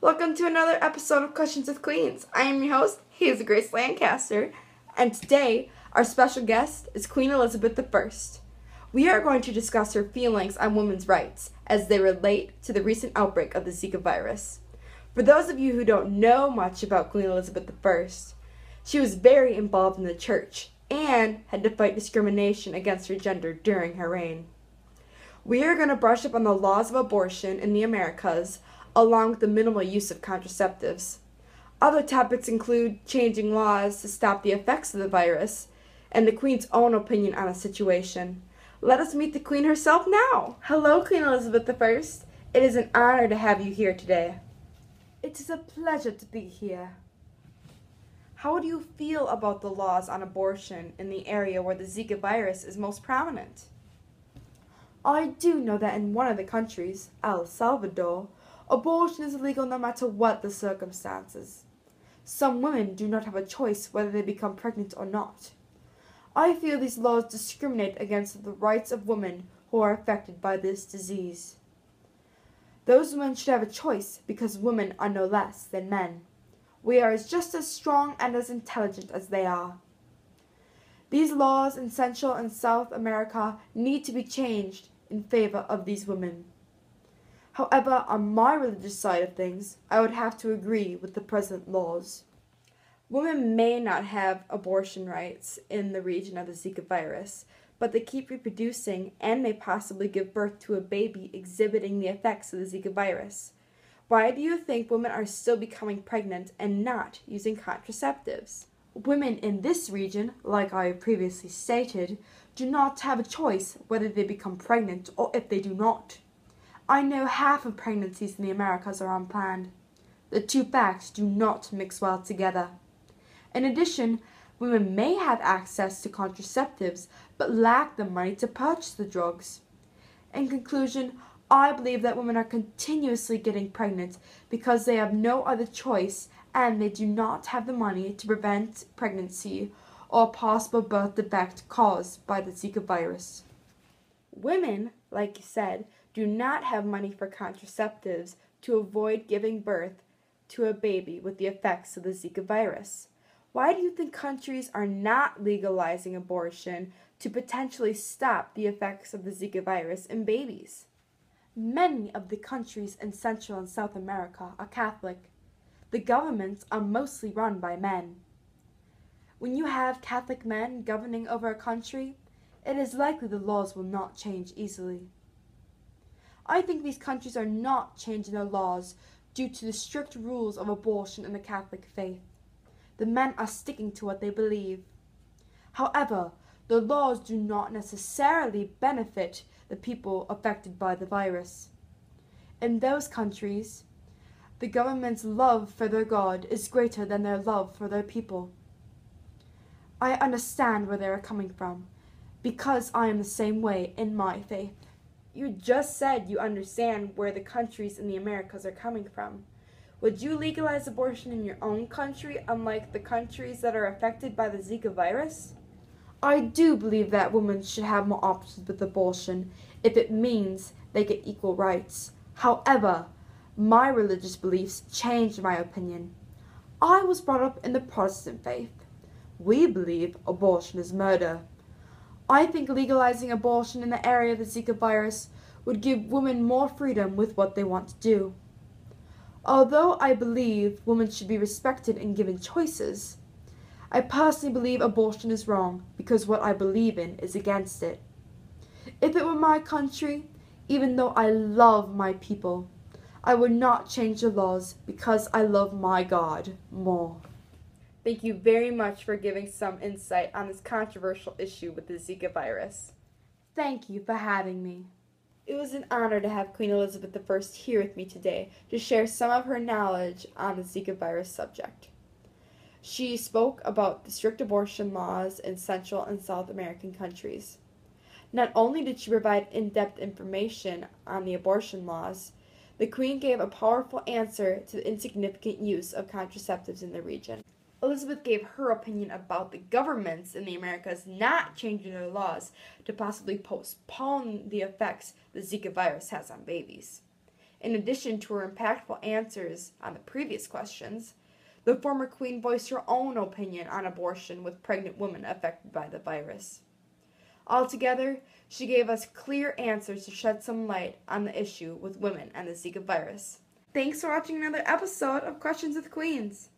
Welcome to another episode of Questions with Queens. I am your host, Hazel Grace Lancaster, and today our special guest is Queen Elizabeth I. We are going to discuss her feelings on women's rights as they relate to the recent outbreak of the Zika virus. For those of you who don't know much about Queen Elizabeth I, she was very involved in the church and had to fight discrimination against her gender during her reign. We are going to brush up on the laws of abortion in the Americas, along with the minimal use of contraceptives. Other topics include changing laws to stop the effects of the virus, and the Queen's own opinion on a situation. Let us meet the Queen herself now. Hello, Queen Elizabeth I. It is an honor to have you here today. It is a pleasure to be here. How do you feel about the laws on abortion in the area where the Zika virus is most prominent? I do know that in one of the countries, El Salvador, abortion is illegal no matter what the circumstances. Some women do not have a choice whether they become pregnant or not. I feel these laws discriminate against the rights of women who are affected by this disease. Those women should have a choice because women are no less than men. We are just as strong and as intelligent as they are. These laws in Central and South America need to be changed in favor of these women. However, on my religious side of things, I would have to agree with the present laws. Women may not have abortion rights in the region of the Zika virus, but they keep reproducing and may possibly give birth to a baby exhibiting the effects of the Zika virus. Why do you think women are still becoming pregnant and not using contraceptives? Women in this region, like I previously stated, do not have a choice whether they become pregnant or if they do not. I know half of pregnancies in the Americas are unplanned. The two facts do not mix well together. In addition, women may have access to contraceptives but lack the money to purchase the drugs. In conclusion, I believe that women are continuously getting pregnant because they have no other choice and they do not have the money to prevent pregnancy or possible birth defect caused by the Zika virus. Women, like you said, do not have money for contraceptives to avoid giving birth to a baby with the effects of the Zika virus. Why do you think countries are not legalizing abortion to potentially stop the effects of the Zika virus in babies? Many of the countries in Central and South America are Catholic. The governments are mostly run by men. When you have Catholic men governing over a country, it is likely the laws will not change easily. I think these countries are not changing their laws due to the strict rules of abortion in the Catholic faith. The men are sticking to what they believe. However, the laws do not necessarily benefit the people affected by the virus. In those countries, the government's love for their God is greater than their love for their people. I understand where they are coming from, because I am the same way in my faith. You just said you understand where the countries in the Americas are coming from. Would you legalize abortion in your own country, unlike the countries that are affected by the Zika virus? I do believe that women should have more options with abortion if it means they get equal rights. However, my religious beliefs changed my opinion. I was brought up in the Protestant faith. We believe abortion is murder. I think legalizing abortion in the area of the Zika virus would give women more freedom with what they want to do. Although I believe women should be respected and given choices, I personally believe abortion is wrong because what I believe in is against it. If it were my country, even though I love my people, I would not change the laws because I love my God more. Thank you very much for giving some insight on this controversial issue with the Zika virus. Thank you for having me. It was an honor to have Queen Elizabeth I here with me today to share some of her knowledge on the Zika virus subject. She spoke about the strict abortion laws in Central and South American countries. Not only did she provide in-depth information on the abortion laws, the Queen gave a powerful answer to the insignificant use of contraceptives in the region. Elizabeth gave her opinion about the governments in the Americas not changing their laws to possibly postpone the effects the Zika virus has on babies. In addition to her impactful answers on the previous questions, the former queen voiced her own opinion on abortion with pregnant women affected by the virus. Altogether, she gave us clear answers to shed some light on the issue with women and the Zika virus. Thanks for watching another episode of Questions with Queens.